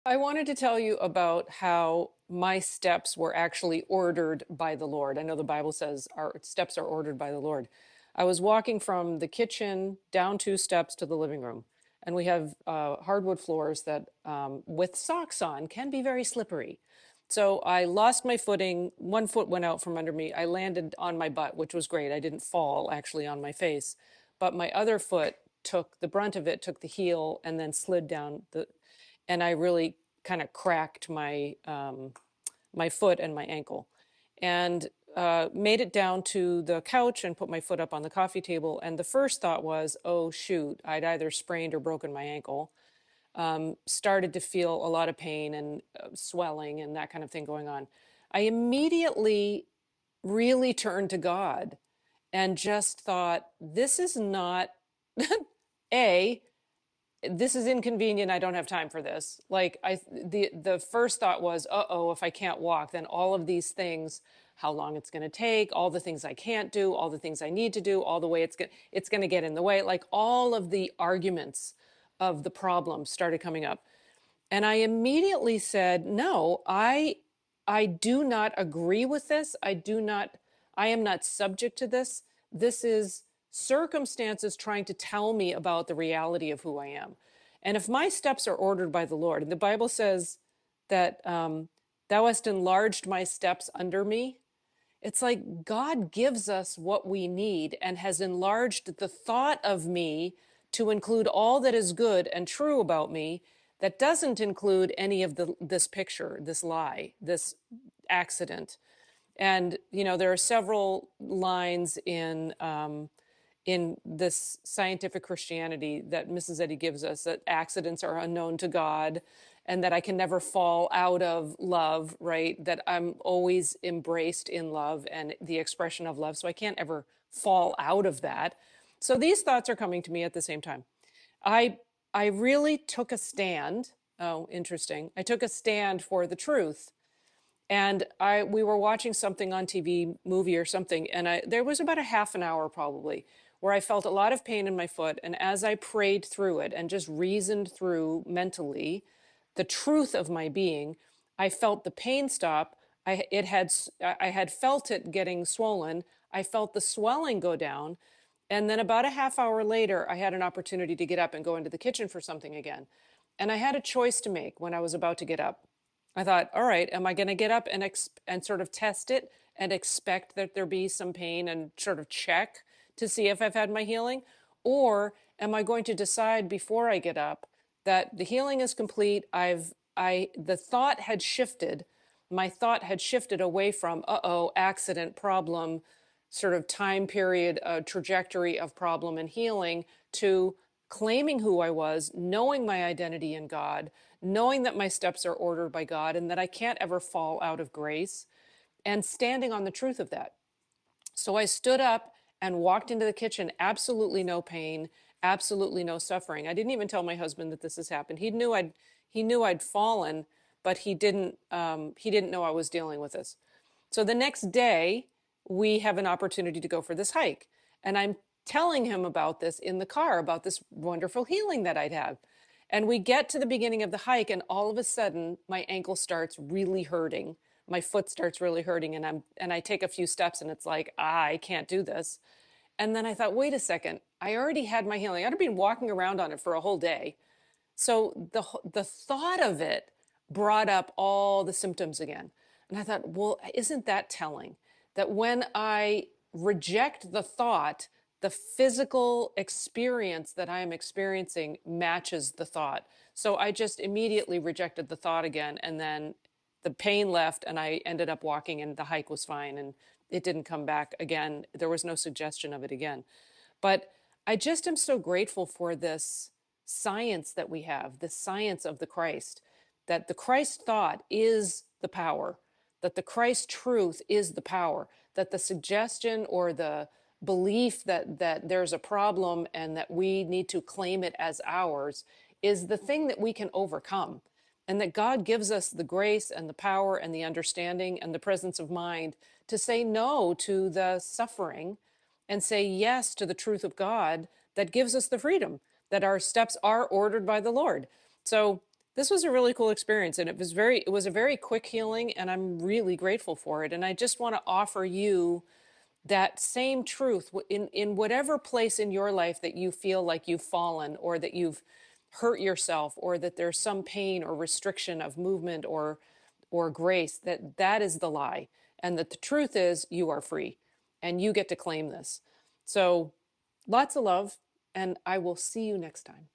I wanted to tell you about how my steps were actually ordered by the Lord. I know the Bible says our steps are ordered by the Lord. I was walking from the kitchen down 2 steps to the living room, and we have hardwood floors that, with socks on, can be very slippery. So I lost my footing. One foot went out from under me. I landed on my butt, which was great. I didn't fall actually on my face, but my other foot took the brunt of it, took the heel, and then slid down and I really kind of cracked my foot and my ankle, and made it down to the couch and put my foot up on the coffee table. And the first thought was, oh shoot, I'd either sprained or broken my ankle. Started to feel a lot of pain and swelling and that kind of thing going on. I immediately really turned to God and just thought, this is not a this is inconvenient. I don't have time for this. Like the first thought was, uh-oh, if I can't walk, then all of these things, how long it's going to take, all the things I can't do, all the things I need to do, all the way it's going to get in the way. Like all of the arguments of the problem started coming up. And I immediately said, no, I do not agree with this. I am not subject to this. This is circumstances trying to tell me about the reality of who I am. And if my steps are ordered by the Lord, and the Bible says that thou hast enlarged my steps under me, it's like God gives us what we need and has enlarged the thought of me to include all that is good and true about me that doesn't include any of this picture, this lie, this accident. And there are several lines in this scientific Christianity that Mrs. Eddy gives us, that accidents are unknown to God, and that I can never fall out of love, right? That I'm always embraced in love and the expression of love. So I can't ever fall out of that. So these thoughts are coming to me at the same time. I I really took a stand. Oh, interesting. I took a stand for the truth. And we were watching something on TV, movie or something, and there was about a half an hour probably where I felt a lot of pain in my foot. And as I prayed through it and just reasoned through mentally the truth of my being, I felt the pain stop. I had felt it getting swollen. I felt the swelling go down. And then about a half hour later, I had an opportunity to get up and go into the kitchen for something again. And I had a choice to make when I was about to get up. I thought, all right, am I going to get up and sort of test it and expect that there be some pain and sort of check to see if I've had my healing? Or am I going to decide before I get up that the healing is complete? The thought had shifted. My thought had shifted away from, uh-oh, accident, problem, sort of time period, trajectory of problem and healing, to claiming who I was, knowing my identity in God, knowing that my steps are ordered by God and that I can't ever fall out of grace, and standing on the truth of that. So I stood up and walked into the kitchen, absolutely no pain, absolutely no suffering. I didn't even tell my husband that this has happened. He knew I'd fallen, but he didn't know I was dealing with this. So the next day, we have an opportunity to go for this hike. And I'm telling him about this in the car, about this wonderful healing that I'd have. And we get to the beginning of the hike, and all of a sudden, my ankle starts really hurting. My foot starts really hurting, and I take a few steps, and it's like, I can't do this. And then I thought, wait a second, I already had my healing. I'd been walking around on it for a whole day. So the thought of it brought up all the symptoms again. And I thought, well, isn't that telling that when I reject the thought, the physical experience that I am experiencing matches the thought. So I just immediately rejected the thought again, and then the pain left, and I ended up walking, and the hike was fine, and it didn't come back again. There was no suggestion of it again. But I just am so grateful for this science that we have, the science of the Christ, that the Christ thought is the power, that the Christ truth is the power, that the suggestion or the belief that there's a problem and that we need to claim it as ours is the thing that we can overcome. And that God gives us the grace and the power and the understanding and the presence of mind to say no to the suffering and say yes to the truth of God that gives us the freedom, that our steps are ordered by the Lord. So This was a really cool experience, and it was a very quick healing, and I'm really grateful for it. And I just want to offer you that same truth in whatever place in your life that you feel like you've fallen, or that you've hurt yourself, or that there's some pain or restriction of movement or grace, that that is the lie, and that the truth is you are free and you get to claim this. So lots of love, and I will see you next time.